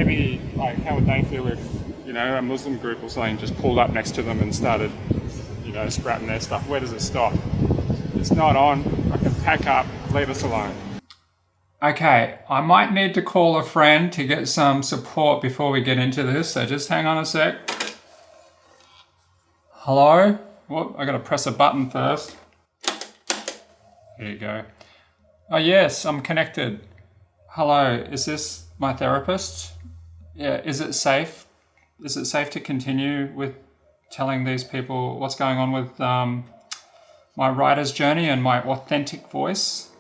maybe, like, how would they feel if, a Muslim group or something just pulled up next to them and started, scrapping their stuff? Where does it stop? It's not on. I can pack up. Leave us alone. Okay, I might need to call a friend to get some support before we get into this, so just hang on a sec. Hello? Whoop, I gotta press a button first. Here you go. Oh yes, I'm connected. Hello, is this my therapist? Yeah, is it safe? Is it safe to continue with telling these people what's going on with my writer's journey and my authentic voice?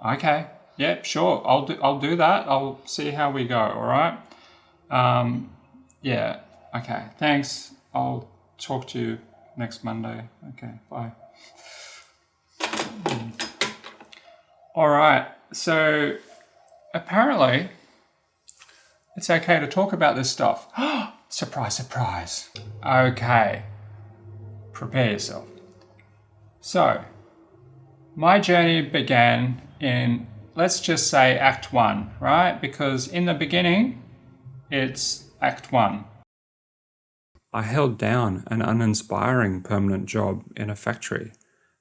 Okay, yeah, sure. I'll do that. I'll see how we go. All right. Yeah. Okay. Thanks. I'll talk to you next Monday. Okay. Bye. All right. So apparently, it's okay to talk about this stuff. Surprise, surprise. Okay. Prepare yourself. So, my journey began in, let's just say, Act 1, right? Because in the beginning, it's Act 1. I held down an uninspiring permanent job in a factory,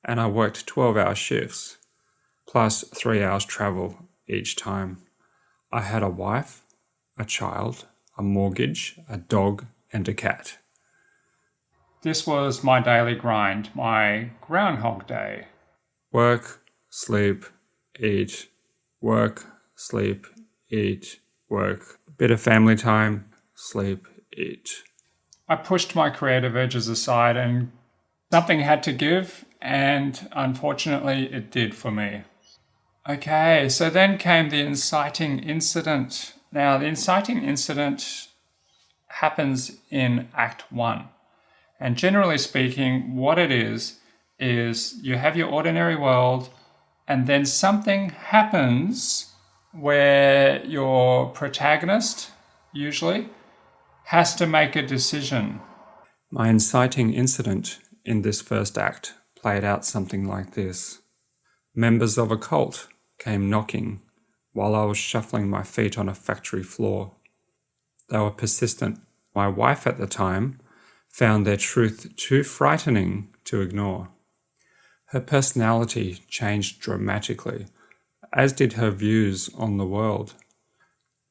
and I worked 12-hour shifts, plus 3 hours travel each time. I had a wife, a child, a mortgage, a dog, and a cat. This was my daily grind, my Groundhog Day. Work, sleep, eat, work, sleep, eat, work. Bit of family time, sleep, eat. I pushed my creative urges aside and something had to give, and unfortunately it did for me. Okay, so then came the inciting incident. Now, the inciting incident happens in Act 1. And generally speaking, what it is you have your ordinary world, and then something happens where your protagonist, usually, has to make a decision. My inciting incident in this first act played out something like this. Members of a cult came knocking while I was shuffling my feet on a factory floor. They were persistent. My wife at the time found their truth too frightening to ignore. Her personality changed dramatically, as did her views on the world.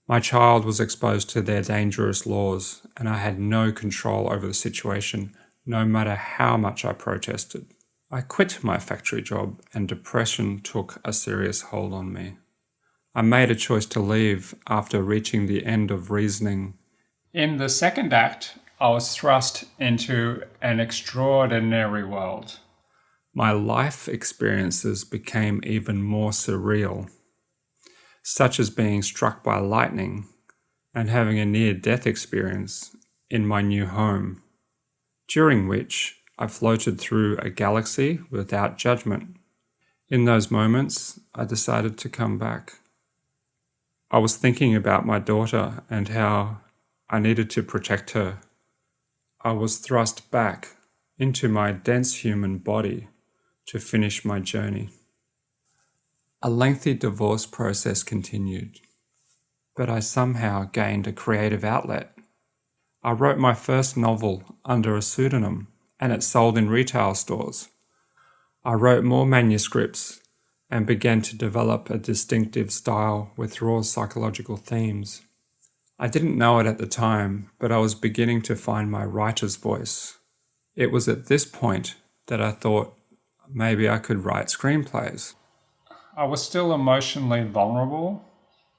My child was exposed to their dangerous laws, and I had no control over the situation, no matter how much I protested. I quit my factory job, and depression took a serious hold on me. I made a choice to leave after reaching the end of reasoning. In the second act, I was thrust into an extraordinary world. My life experiences became even more surreal, such as being struck by lightning and having a near-death experience in my new home, during which I floated through a galaxy without judgment. In those moments, I decided to come back. I was thinking about my daughter and how I needed to protect her. I was thrust back into my dense human body to finish my journey. A lengthy divorce process continued, but I somehow gained a creative outlet. I wrote my first novel under a pseudonym, and it sold in retail stores. I wrote more manuscripts and began to develop a distinctive style with raw psychological themes. I didn't know it at the time, but I was beginning to find my writer's voice. It was at this point that I thought maybe I could write screenplays. I was still emotionally vulnerable,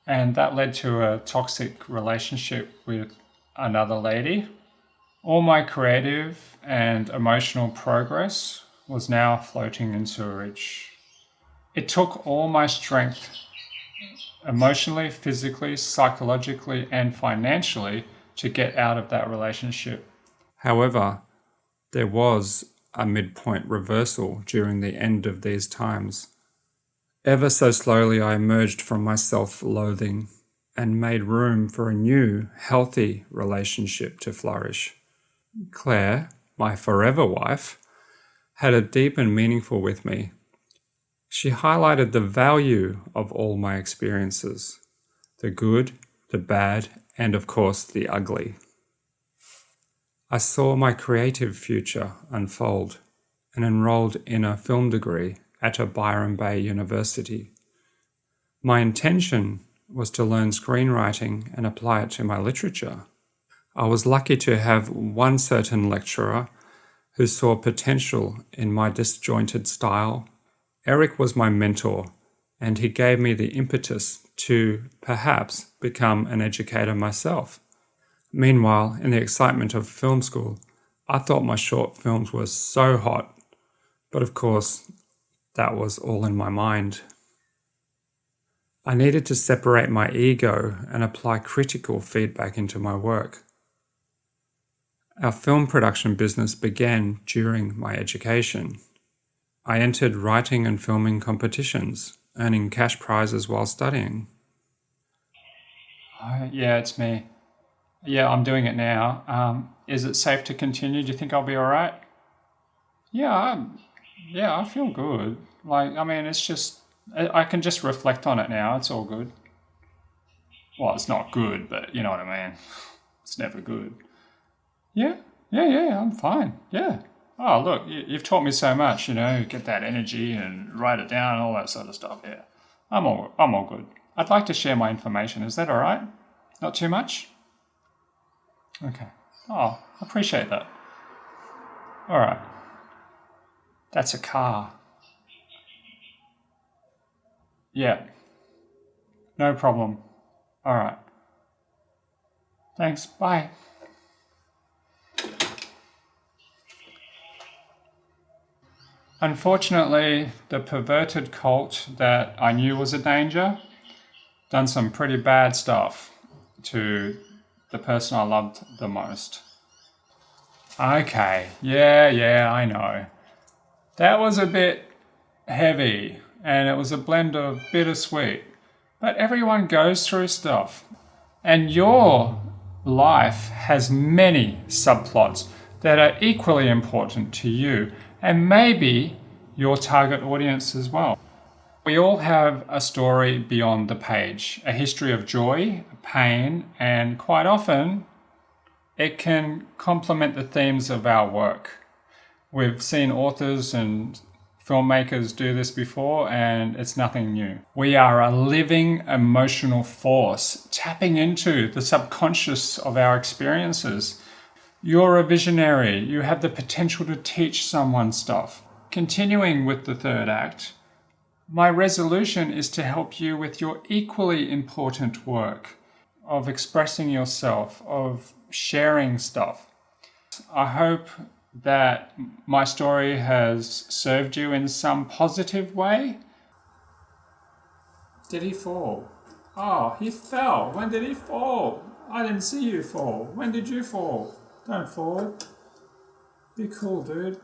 and that led to a toxic relationship with another lady. All my creative and emotional progress was now floating into a ridge. It took all my strength, emotionally, physically, psychologically, and financially, to get out of that relationship. However, there was a midpoint reversal during the end of these times. Ever so slowly, I emerged from my self-loathing and made room for a new, healthy relationship to flourish. Claire, my forever wife, had a deep and meaningful with me. She highlighted the value of all my experiences, the good, the bad, and of course the ugly. I saw my creative future unfold and enrolled in a film degree at a Byron Bay university. My intention was to learn screenwriting and apply it to my literature. I was lucky to have one certain lecturer who saw potential in my disjointed style. Eric was my mentor, and he gave me the impetus to perhaps become an educator myself. Meanwhile, in the excitement of film school, I thought my short films were so hot, but of course, that was all in my mind. I needed to separate my ego and apply critical feedback into my work. Our film production business began during my education. I entered writing and filming competitions, earning cash prizes while studying. Yeah, it's me. Yeah, I'm doing it now. Is it safe to continue? Do you think I'll be all right? Yeah, I feel good. It's just, I can just reflect on it now. It's all good. Well, it's not good, but you know what I mean. It's never good. Yeah, I'm fine. Yeah. Oh, look, you've taught me so much, get that energy and write it down and all that sort of stuff. Yeah, I'm all good. I'd like to share my information. Is that all right? Not too much? Okay. Oh, I appreciate that. All right. That's a car. Yeah. No problem. All right. Thanks. Bye. Unfortunately, the perverted cult that I knew was a danger done some pretty bad stuff to the person I loved the most. Okay, yeah, I know. That was a bit heavy, and it was a blend of bittersweet. But everyone goes through stuff. And your life has many subplots that are equally important to you, and maybe your target audience as well. We all have a story beyond the page, a history of joy, pain, and quite often it can complement the themes of our work. We've seen authors and filmmakers do this before, and it's nothing new. We are a living emotional force tapping into the subconscious of our experiences. You're a visionary. You have the potential to teach someone stuff. Continuing with the third act, my resolution is to help you with your equally important work of expressing yourself, of sharing stuff. I hope that my story has served you in some positive way. Did he fall? Oh, he fell. When did he fall? I didn't see you fall. When did you fall? Don't fall. Be cool, dude.